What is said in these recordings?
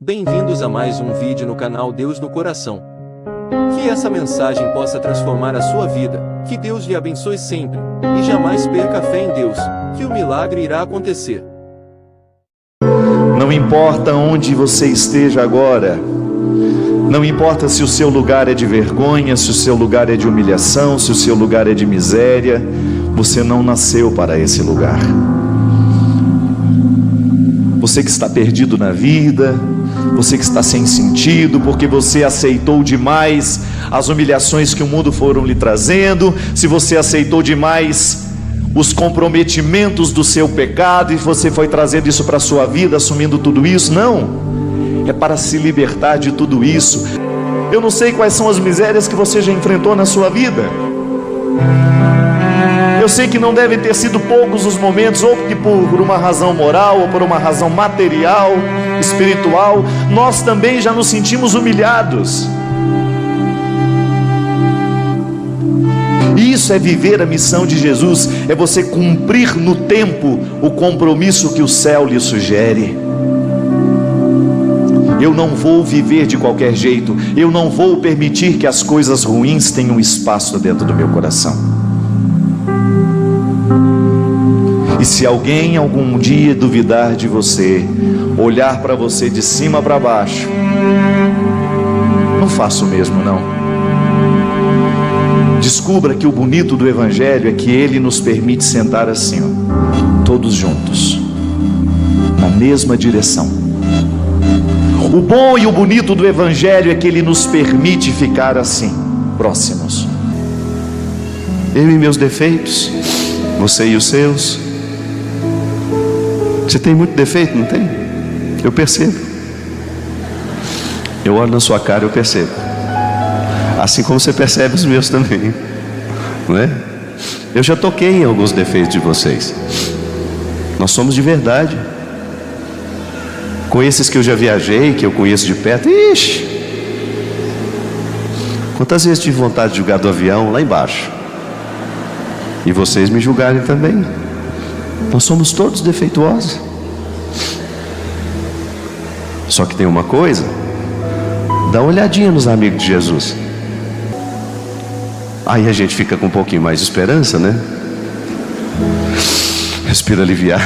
Bem-vindos a mais um vídeo no canal Deus no Coração. Que essa mensagem possa transformar a sua vida, que Deus lhe abençoe sempre, e jamais perca a fé em Deus, que o milagre irá acontecer. Não importa onde você esteja agora, não importa se o seu lugar é de vergonha, se o seu lugar é de humilhação, se o seu lugar é de miséria, você não nasceu para esse lugar. Você que está perdido na vida, você que está sem sentido, porque você aceitou demais as humilhações que o mundo foram lhe trazendo, se você aceitou demais os comprometimentos do seu pecado e você foi trazendo isso para a sua vida, assumindo tudo isso, não, é para se libertar de tudo isso. Eu não sei quais são as misérias que você já enfrentou na sua vida. Eu sei que não devem ter sido poucos os momentos, ou que por uma razão moral, ou por uma razão material, espiritual, nós também já nos sentimos humilhados. Isso é viver a missão de Jesus, é você cumprir no tempo o compromisso que o céu lhe sugere. Eu não vou viver de qualquer jeito, eu não vou permitir que as coisas ruins tenham espaço dentro do meu coração. E se alguém algum dia duvidar de você, olhar para você de cima para baixo, não faça o mesmo não. Descubra que o bonito do Evangelho é que ele nos permite sentar assim, ó, todos juntos, na mesma direção. O bom e o bonito do Evangelho é que ele nos permite ficar assim, próximos. Eu e meus defeitos, você e os seus. Você tem muito defeito, não tem? Eu percebo. Eu olho na sua cara, eu percebo. Assim como você percebe os meus também, não é? Eu já toquei em alguns defeitos de vocês. Nós somos de verdade. Com esses que eu já viajei, que eu conheço de perto, ixi! Quantas vezes tive vontade de julgar do avião lá embaixo? E vocês me julgarem também. Nós somos todos defeituosos. Só que tem uma coisa, dá uma olhadinha nos amigos de Jesus. Aí a gente fica com um pouquinho mais de esperança, né? Respira aliviado.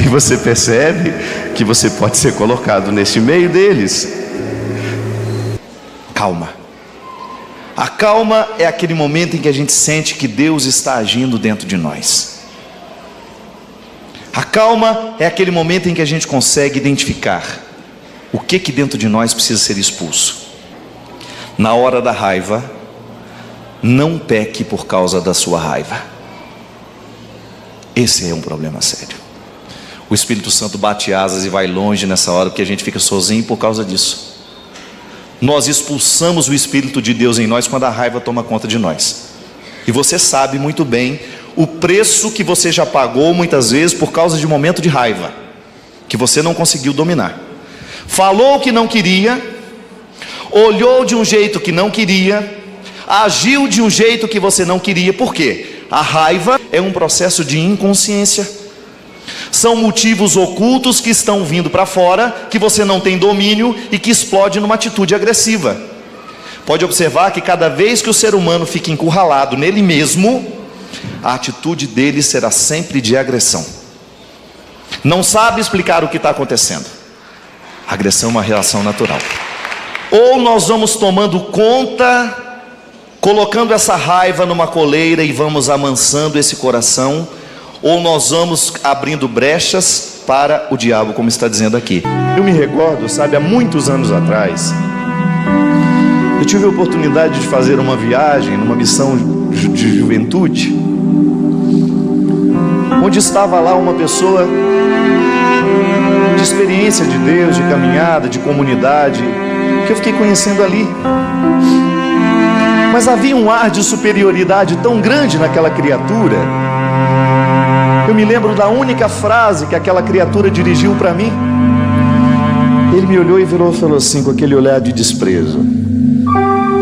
E você percebe que você pode ser colocado nesse meio deles. Calma. A calma é aquele momento em que a gente sente que Deus está agindo dentro de nós. A calma é aquele momento em que a gente consegue identificar o que dentro de nós precisa ser expulso. Na hora da raiva, não peque por causa da sua raiva. Esse é um problema sério. O Espírito Santo bate asas e vai longe nessa hora, porque a gente fica sozinho por causa disso. Nós expulsamos o Espírito de Deus em nós quando a raiva toma conta de nós. E você sabe muito bem o preço que você já pagou muitas vezes por causa de um momento de raiva, que você não conseguiu dominar. Falou o que não queria, olhou de um jeito que não queria, agiu de um jeito que você não queria. Por quê? A raiva é um processo de inconsciência. São motivos ocultos que estão vindo para fora, que você não tem domínio e que explode numa atitude agressiva. Pode observar que cada vez que o ser humano fica encurralado nele mesmo, a atitude dele será sempre de agressão. Não sabe explicar o que está acontecendo. A agressão é uma reação natural. Ou nós vamos tomando conta, colocando essa raiva numa coleira e vamos amansando esse coração, ou nós vamos abrindo brechas para o diabo, como está dizendo aqui. Eu me recordo, sabe, há muitos anos atrás, eu tive a oportunidade de fazer uma viagem, numa missão de juventude, onde estava lá uma pessoa de experiência de Deus, de caminhada, de comunidade, que eu fiquei conhecendo ali. Mas havia um ar de superioridade tão grande naquela criatura. Eu me lembro da única frase que aquela criatura dirigiu para mim. Ele me olhou e virou e falou assim, com aquele olhar de desprezo: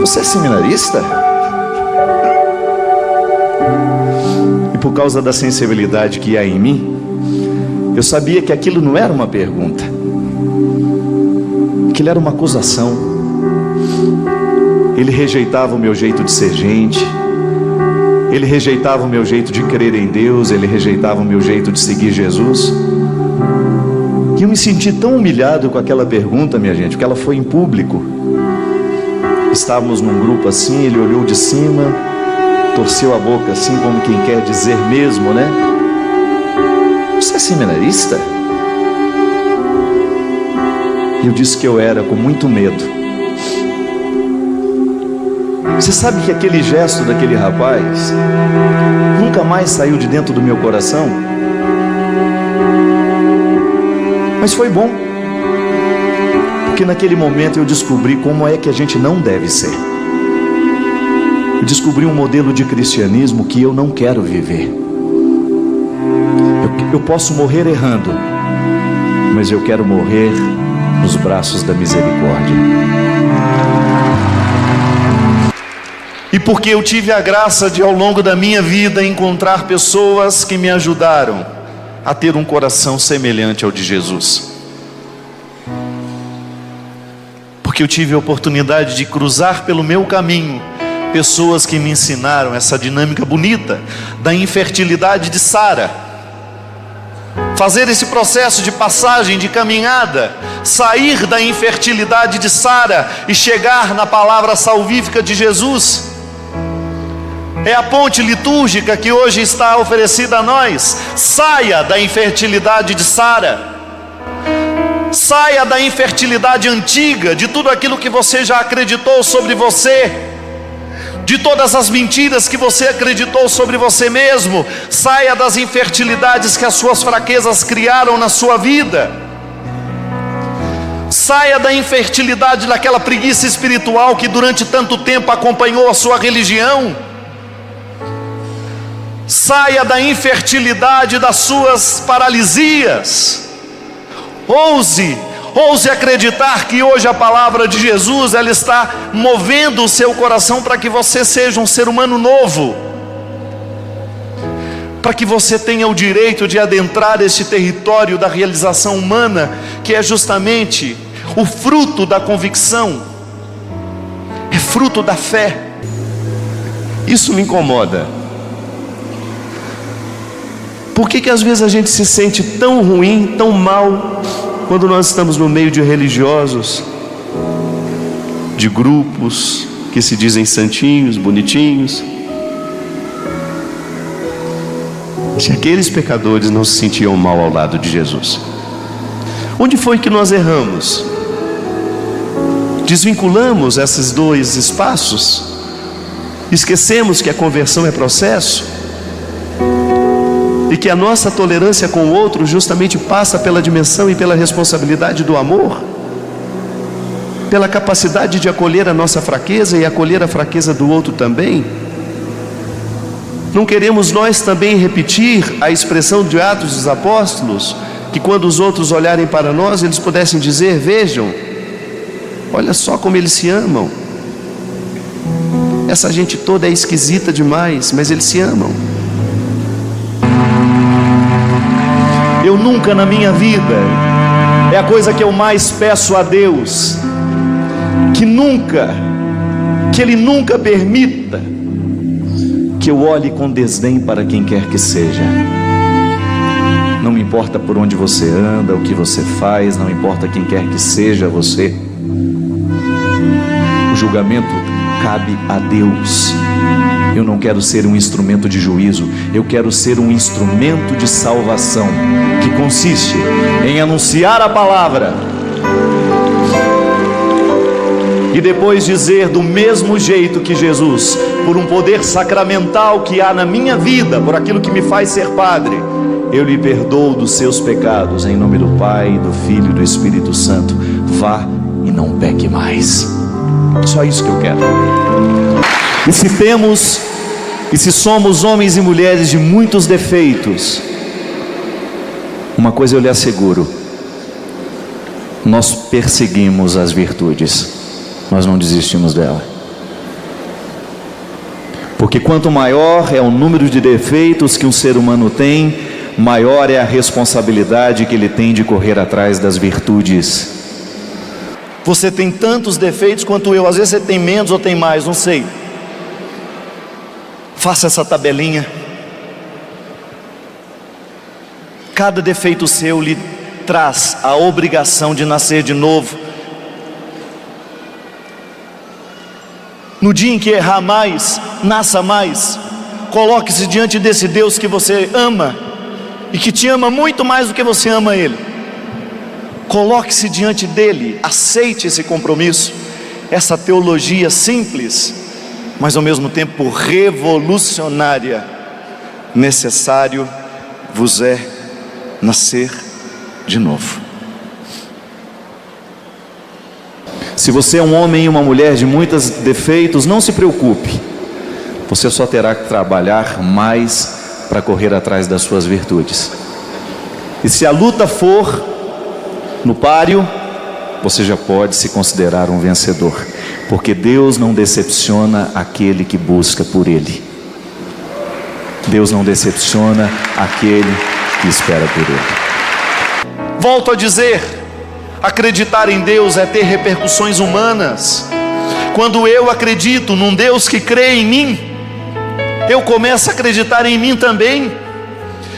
você é seminarista? E por causa da sensibilidade que há em mim, eu sabia que aquilo não era uma pergunta, Aquilo era uma acusação. Ele rejeitava o meu jeito de ser gente, ele rejeitava o meu jeito de crer em Deus, ele rejeitava o meu jeito de seguir Jesus. E eu me senti tão humilhado com aquela pergunta, minha gente, porque ela foi em público. Estávamos num grupo assim, ele olhou de cima, torceu a boca assim, como quem quer dizer mesmo, né? Você é seminarista? E eu disse que eu era, com muito medo. Você sabe que aquele gesto daquele rapaz nunca mais saiu de dentro do meu coração? Mas foi bom, porque naquele momento eu descobri como é que a gente não deve ser. Eu descobri um modelo de cristianismo que eu não quero viver. Eu posso morrer errando, mas eu quero morrer nos braços da misericórdia. E porque eu tive a graça de, ao longo da minha vida, encontrar pessoas que me ajudaram a ter um coração semelhante ao de Jesus. Porque eu tive a oportunidade de cruzar pelo meu caminho pessoas que me ensinaram essa dinâmica bonita da infertilidade de Sara. Fazer esse processo de passagem, de caminhada, sair da infertilidade de Sara e chegar na palavra salvífica de Jesus. É a ponte litúrgica que hoje está oferecida a nós. Saia da infertilidade de Sara. Saia da infertilidade antiga, de tudo aquilo que você já acreditou sobre você, de todas as mentiras que você acreditou sobre você mesmo. Saia das infertilidades que as suas fraquezas criaram na sua vida. Saia da infertilidade daquela preguiça espiritual que durante tanto tempo acompanhou a sua religião. Saia da infertilidade das suas paralisias. Ouse acreditar que hoje a palavra de Jesus, ela está movendo o seu coração para que você seja um ser humano novo, para que você tenha o direito de adentrar este território da realização humana, que é justamente o fruto da convicção, é fruto da fé. Isso me incomoda. Por que às vezes a gente se sente tão ruim, tão mal, quando nós estamos no meio de religiosos, de grupos que se dizem santinhos, bonitinhos? Se aqueles pecadores não se sentiam mal ao lado de Jesus, onde foi que nós erramos? Desvinculamos esses dois espaços? Esquecemos que a conversão é processo? E que a nossa tolerância com o outro justamente passa pela dimensão e pela responsabilidade do amor, pela capacidade de acolher a nossa fraqueza e acolher a fraqueza do outro também. Não queremos nós também repetir a expressão de Atos dos Apóstolos, que quando os outros olharem para nós, eles pudessem dizer: vejam, olha só como eles se amam. Essa gente toda é esquisita demais, mas eles se amam. Eu nunca na minha vida, é a coisa que eu mais peço a Deus, que Ele nunca permita que eu olhe com desdém para quem quer que seja. Não me importa por onde você anda, o que você faz, não importa quem quer que seja você. O julgamento cabe a Deus. Eu não quero ser um instrumento de juízo, eu quero ser um instrumento de salvação, que consiste em anunciar a palavra e depois dizer do mesmo jeito que Jesus, por um poder sacramental que há na minha vida, por aquilo que me faz ser padre: eu lhe perdoo dos seus pecados, em nome do Pai, do Filho e do Espírito Santo. Vá e não peque mais. Só isso que eu quero. E se somos homens e mulheres de muitos defeitos, uma coisa eu lhe asseguro: nós perseguimos as virtudes, nós não desistimos dela. Porque quanto maior é o número de defeitos que um ser humano tem, maior é a responsabilidade que ele tem de correr atrás das virtudes. Você tem tantos defeitos quanto eu. Às vezes você tem menos ou tem mais, não sei. Faça essa tabelinha. Cada defeito seu lhe traz a obrigação de nascer de novo. No dia em que errar mais, nasça mais. Coloque-se diante desse Deus que você ama e que te ama muito mais do que você ama Ele. Coloque-se diante dele, aceite esse compromisso, essa teologia simples, mas ao mesmo tempo revolucionária. Necessário vos é nascer de novo. Se você é um homem e uma mulher de muitos defeitos, não se preocupe, você só terá que trabalhar mais para correr atrás das suas virtudes. E se a luta for no páreo, você já pode se considerar um vencedor, porque Deus não decepciona aquele que busca por Ele. Deus não decepciona aquele que espera por Ele. Volto a dizer, acreditar em Deus é ter repercussões humanas. Quando eu acredito num Deus que crê em mim, eu começo a acreditar em mim também.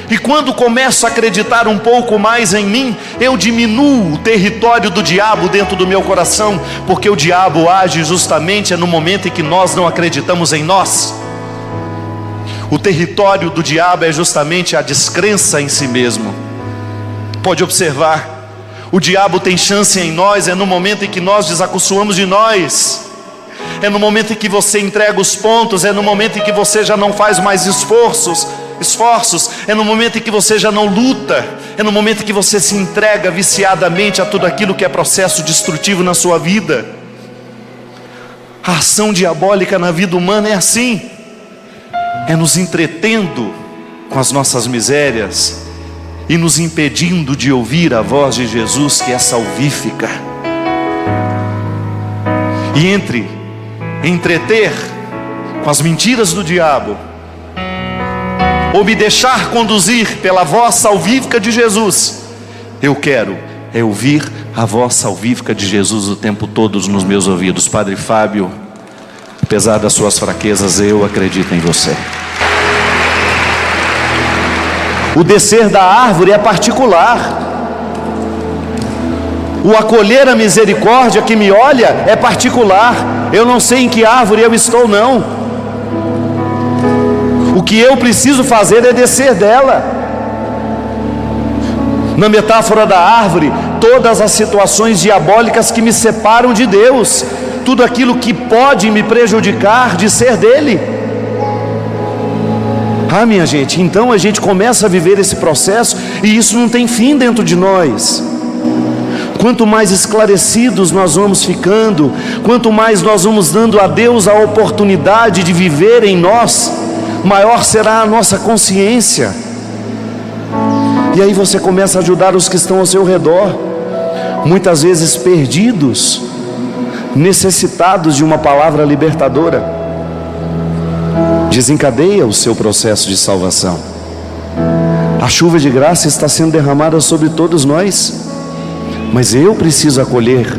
E quando começo a acreditar um pouco mais em mim, eu diminuo o território do diabo dentro do meu coração, porque o diabo age justamente no momento em que nós não acreditamos em nós. O território do diabo é justamente a descrença em si mesmo. Pode observar, o diabo tem chance em nós no momento em que nós desacostumamos de nós. É no momento em que você entrega os pontos, é no momento em que você já não faz mais esforços, é no momento em que você já não luta, é no momento em que você se entrega viciadamente a tudo aquilo que é processo destrutivo na sua vida. A ação diabólica na vida humana é assim, é nos entretendo com as nossas misérias e nos impedindo de ouvir a voz de Jesus, que é salvífica. E entre entreter com as mentiras do diabo ou me deixar conduzir pela voz salvífica de Jesus, eu quero ouvir a voz salvífica de Jesus o tempo todo nos meus ouvidos. Padre Fábio, apesar das suas fraquezas, eu acredito em você. O descer da árvore é particular. O acolher a misericórdia que me olha é particular. Eu não sei em que árvore eu estou, não. O que eu preciso fazer é descer dela. Na metáfora da árvore, todas as situações diabólicas que me separam de Deus, tudo aquilo que pode me prejudicar de ser dele. Minha gente, então a gente começa a viver esse processo e isso não tem fim dentro de nós. Quanto mais esclarecidos nós vamos ficando, quanto mais nós vamos dando a Deus a oportunidade de viver em nós, maior será a nossa consciência. E aí você começa a ajudar os que estão ao seu redor, muitas vezes perdidos, necessitados de uma palavra libertadora. Desencadeia o seu processo de salvação. A chuva de graça está sendo derramada sobre todos nós, mas eu preciso acolher.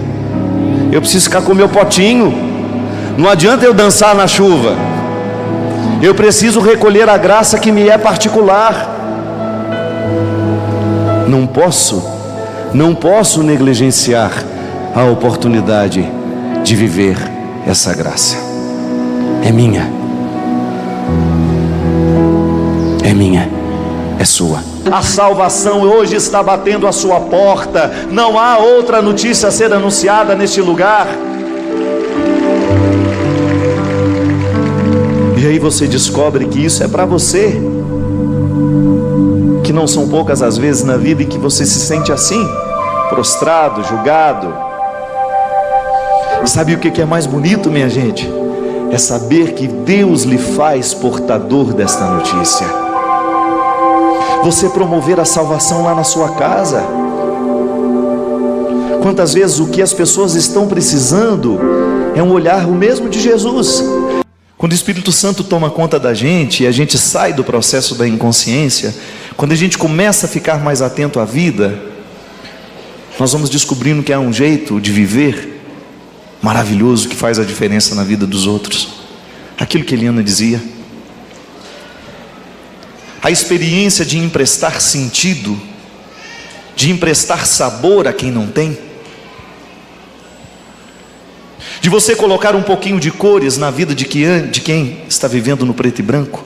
Eu preciso ficar com o meu potinho. Não adianta eu dançar na chuva. Eu preciso recolher a graça que me é particular. Não posso negligenciar a oportunidade de viver essa graça. É minha, é sua. A salvação hoje está batendo a sua porta. Não há outra notícia a ser anunciada neste lugar. E aí você descobre que isso é para você, que não são poucas as vezes na vida em que você se sente assim, prostrado, julgado. Sabe o que é mais bonito, minha gente? É saber que Deus lhe faz portador desta notícia. Você promover a salvação lá na sua casa. Quantas vezes o que as pessoas estão precisando é um olhar o mesmo de Jesus. Quando o Espírito Santo toma conta da gente e a gente sai do processo da inconsciência, quando a gente começa a ficar mais atento à vida, nós vamos descobrindo que há um jeito de viver maravilhoso que faz a diferença na vida dos outros. Aquilo que Eliana dizia. A experiência de emprestar sentido, de emprestar sabor a quem não tem, de você colocar um pouquinho de cores na vida de quem está vivendo no preto e branco,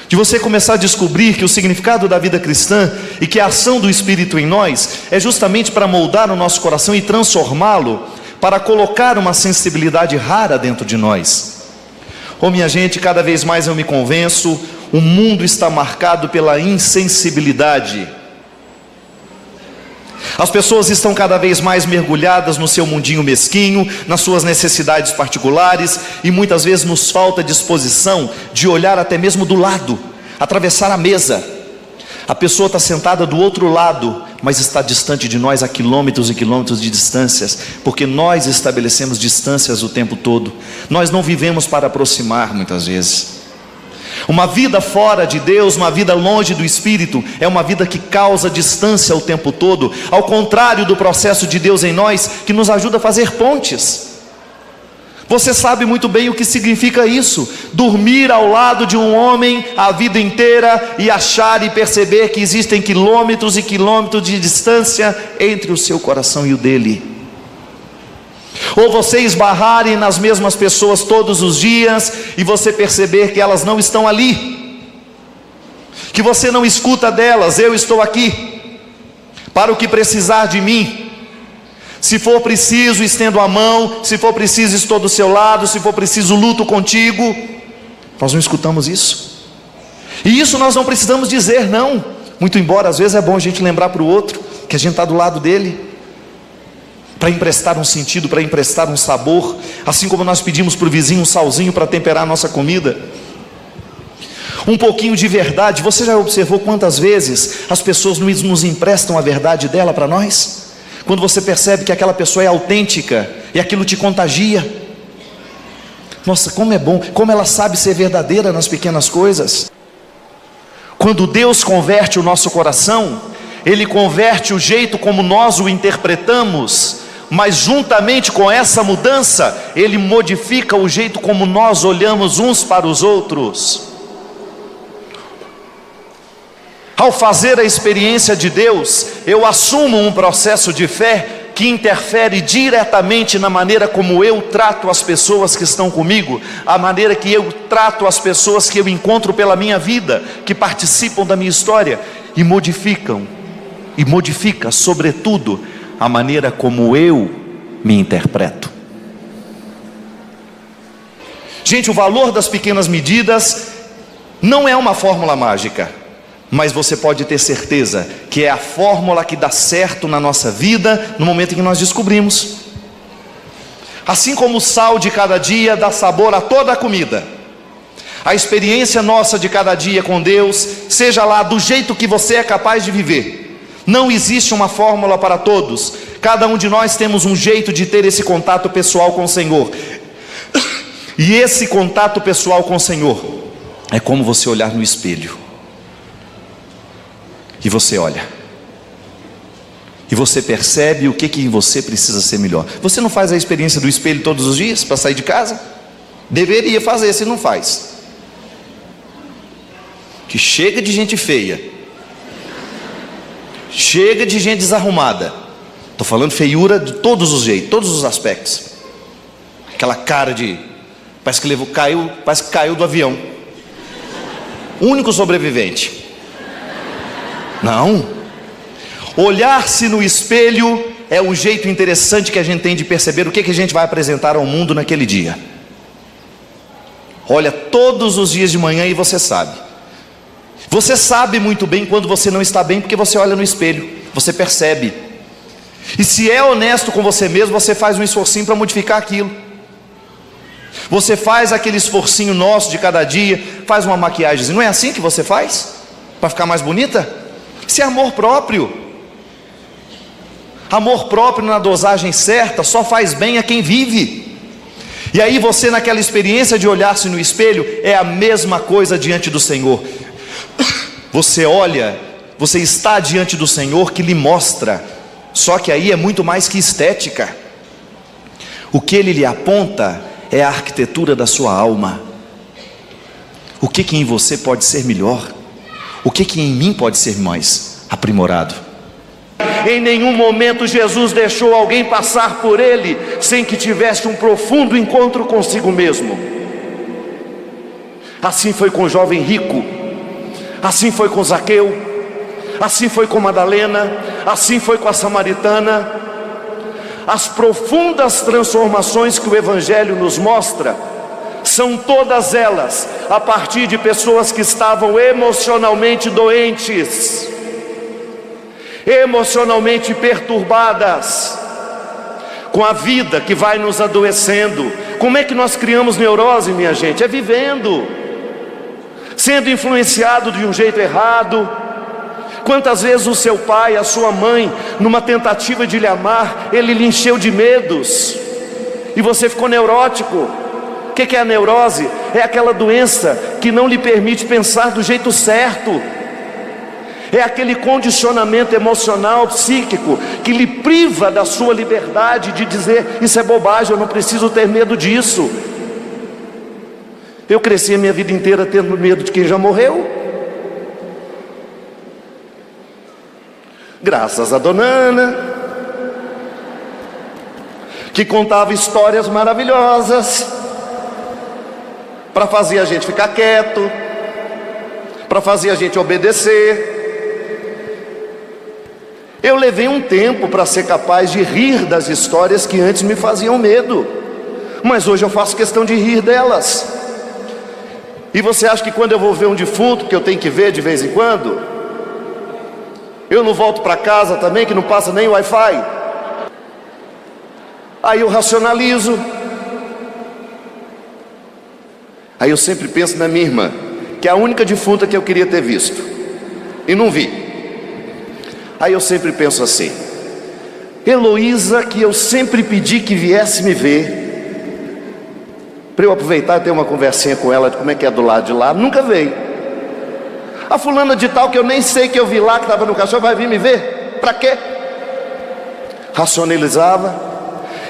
de você começar a descobrir que o significado da vida cristã e que a ação do Espírito em nós é justamente para moldar o nosso coração e transformá-lo, para colocar uma sensibilidade rara dentro de nós. Oh, minha gente, cada vez mais eu me convenço, o mundo está marcado pela insensibilidade. As pessoas estão cada vez mais mergulhadas no seu mundinho mesquinho, nas suas necessidades particulares, e muitas vezes nos falta disposição de olhar até mesmo do lado, atravessar a mesa. A pessoa está sentada do outro lado, mas está distante de nós a quilômetros e quilômetros de distâncias, porque nós estabelecemos distâncias o tempo todo. Nós não vivemos para aproximar muitas vezes. Uma vida fora de Deus, uma vida longe do Espírito, é uma vida que causa distância o tempo todo, ao contrário do processo de Deus em nós, que nos ajuda a fazer pontes. Você sabe muito bem o que significa isso, dormir ao lado de um homem a vida inteira e achar e perceber que existem quilômetros e quilômetros de distância entre o seu coração e o dele. Ou você esbarrarem nas mesmas pessoas todos os dias e você perceber que elas não estão ali, que você não escuta delas. Eu estou aqui para o que precisar de mim. Se for preciso, estendo a mão. Se for preciso, estou do seu lado. Se for preciso, luto contigo. Nós não escutamos isso. E isso nós não precisamos dizer, não. Muito embora às vezes é bom a gente lembrar para o outro que a gente está do lado dele, para emprestar um sentido, para emprestar um sabor, assim como nós pedimos para o vizinho um salzinho para temperar a nossa comida. Um pouquinho de verdade. Você já observou quantas vezes as pessoas nos emprestam a verdade dela para nós? Quando você percebe que aquela pessoa é autêntica e aquilo te contagia. Nossa, como é bom, como ela sabe ser verdadeira nas pequenas coisas. Quando Deus converte o nosso coração, Ele converte o jeito como nós o interpretamos, mas juntamente com essa mudança, Ele modifica o jeito como nós olhamos uns para os outros. Ao fazer a experiência de Deus, eu assumo um processo de fé que interfere diretamente na maneira como eu trato as pessoas que estão comigo, a maneira que eu trato as pessoas que eu encontro pela minha vida, que participam da minha história, e modifica sobretudo a maneira como eu me interpreto. Gente, o valor das pequenas medidas não é uma fórmula mágica, mas você pode ter certeza que é a fórmula que dá certo na nossa vida no momento em que nós descobrimos. Assim como o sal de cada dia dá sabor a toda a comida, a experiência nossa de cada dia com Deus, seja lá do jeito que você é capaz de viver, não existe uma fórmula para todos. Cada um de nós temos um jeito de ter esse contato pessoal com o Senhor. E esse contato pessoal com o Senhor é como você olhar no espelho. E você olha, e você percebe o que em você precisa ser melhor. Você não faz a experiência do espelho todos os dias para sair de casa? Deveria fazer, se não faz. Que chega de gente feia, chega de gente desarrumada. Estou falando feiura de todos os jeitos, todos os aspectos. Aquela cara de, parece que caiu do avião. Único sobrevivente. Não. Olhar-se no espelho é um jeito interessante que a gente tem de perceber o que a gente vai apresentar ao mundo naquele dia. Olha todos os dias de manhã e você sabe. Você sabe muito bem quando você não está bem, porque você olha no espelho, você percebe. E se é honesto com você mesmo, você faz um esforcinho para modificar aquilo. Você faz aquele esforcinho nosso de cada dia, faz uma maquiagem. Não é assim que você faz? Para ficar mais bonita? Isso é amor próprio. Amor próprio na dosagem certa só faz bem a quem vive. E aí você, naquela experiência de olhar-se no espelho, é a mesma coisa diante do Senhor. Você olha, você está diante do Senhor que lhe mostra. Só que aí é muito mais que estética. O que ele lhe aponta é a arquitetura da sua alma. O que em você pode ser melhor? O que em mim pode ser mais aprimorado? Em nenhum momento Jesus deixou alguém passar por ele sem que tivesse um profundo encontro consigo mesmo. Assim foi com o jovem rico, assim foi com Zaqueu, assim foi com Madalena, assim foi com a samaritana. As profundas transformações que o Evangelho nos mostra são todas elas a partir de pessoas que estavam emocionalmente doentes, emocionalmente perturbadas, com a vida que vai nos adoecendo. Como é que nós criamos neurose, minha gente? É vivendo, sendo influenciado de um jeito errado. Quantas vezes o seu pai, a sua mãe, numa tentativa de lhe amar, ele lhe encheu de medos, e você ficou neurótico. O que é a neurose? É aquela doença que não lhe permite pensar do jeito certo. É aquele condicionamento emocional, psíquico, que lhe priva da sua liberdade de dizer: isso é bobagem, eu não preciso ter medo disso. Eu cresci a minha vida inteira tendo medo de quem já morreu. Graças a Dona Ana, que contava histórias maravilhosas para fazer a gente ficar quieto, para fazer a gente obedecer. Eu levei um tempo para ser capaz de rir das histórias que antes me faziam medo, mas hoje eu faço questão de rir delas. E você acha que quando eu vou ver um defunto, que eu tenho que ver de vez em quando, eu não volto para casa também, que não passa nem Wi-Fi? Aí eu racionalizo. Aí eu sempre penso na minha irmã, que é a única defunta que eu queria ter visto, e não vi. Aí eu sempre penso assim: Heloísa, que eu sempre pedi que viesse me ver, para eu aproveitar e ter uma conversinha com ela de como é que é do lado de lá, nunca veio. A fulana de tal, que eu nem sei que eu vi lá, que estava no caixão, vai vir me ver? Para quê? Racionalizava,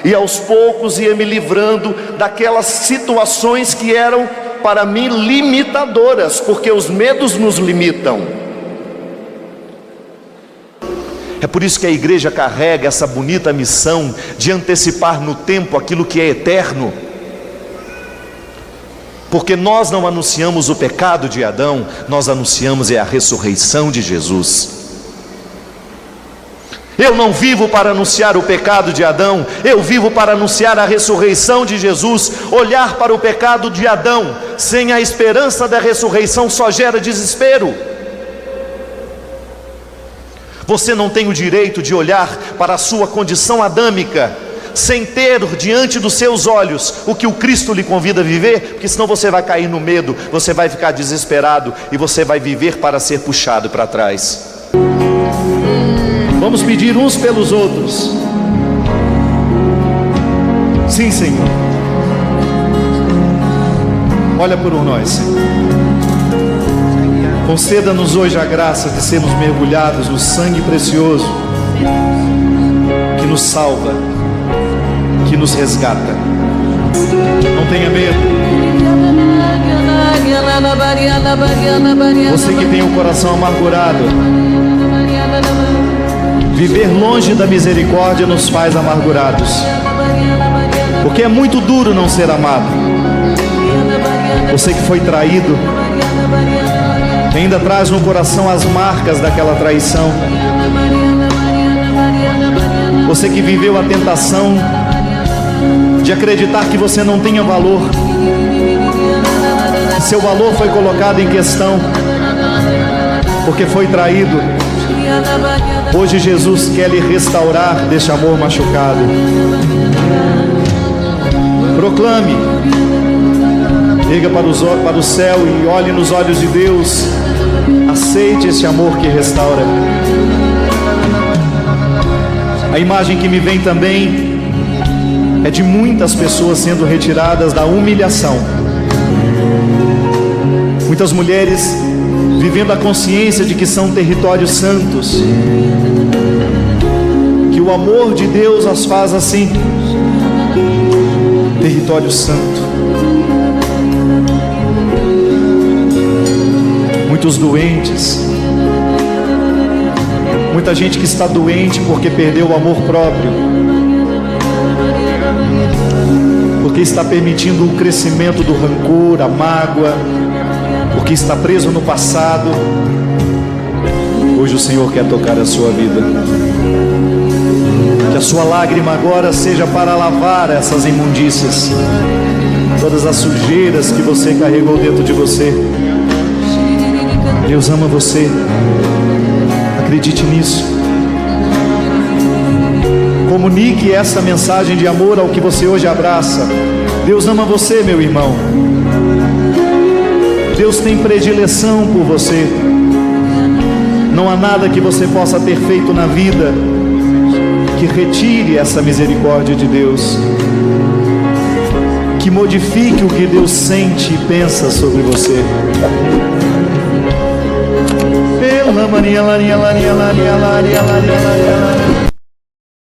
e aos poucos ia me livrando daquelas situações que eram para mim limitadoras, porque os medos nos limitam. É por isso que a igreja carrega essa bonita missão de antecipar no tempo aquilo que é eterno. Porque nós não anunciamos o pecado de Adão, nós anunciamos a ressurreição de Jesus. Eu não vivo para anunciar o pecado de Adão, eu vivo para anunciar a ressurreição de Jesus. Olhar para o pecado de Adão sem a esperança da ressurreição só gera desespero. Você não tem o direito de olhar para a sua condição adâmica sem ter diante dos seus olhos o que o Cristo lhe convida a viver, porque senão você vai cair no medo, você vai ficar desesperado e você vai viver para ser puxado para trás. Vamos pedir uns pelos outros. Sim, Senhor. Olha por nós, Senhor. Conceda-nos hoje a graça de sermos mergulhados no sangue precioso que nos salva, que nos resgata. Não tenha medo. Você que tem o coração amargurado, viver longe da misericórdia nos faz amargurados, porque é muito duro não ser amado. Você que foi traído, ainda traz no coração as marcas daquela traição. Você que viveu a tentação de acreditar que você não tinha valor, que seu valor foi colocado em questão porque foi traído. Hoje Jesus quer lhe restaurar deste amor machucado. Proclame, liga para o céu e olhe nos olhos de Deus. Aceite esse amor que restaura. A imagem que me vem também é de muitas pessoas sendo retiradas da humilhação. Muitas mulheres vivendo a consciência de que são territórios santos, que o amor de Deus as faz assim. território santo. Muitos doentes, muita gente que está doente porque perdeu o amor próprio, porque está permitindo o crescimento do rancor, a mágoa, porque está preso no passado. Hoje o Senhor quer tocar a sua vida. Que a sua lágrima agora seja para lavar essas imundícias, todas as sujeiras que você carregou dentro de você. Deus ama você, acredite nisso. Comunique essa mensagem de amor ao que você hoje abraça. Deus ama você, meu irmão. Deus tem predileção por você. Não há nada que você possa ter feito na vida que retire essa misericórdia de Deus, que modifique o que Deus sente e pensa sobre você. Pela Maria, Maria, Maria, Maria, Maria, Maria, Maria.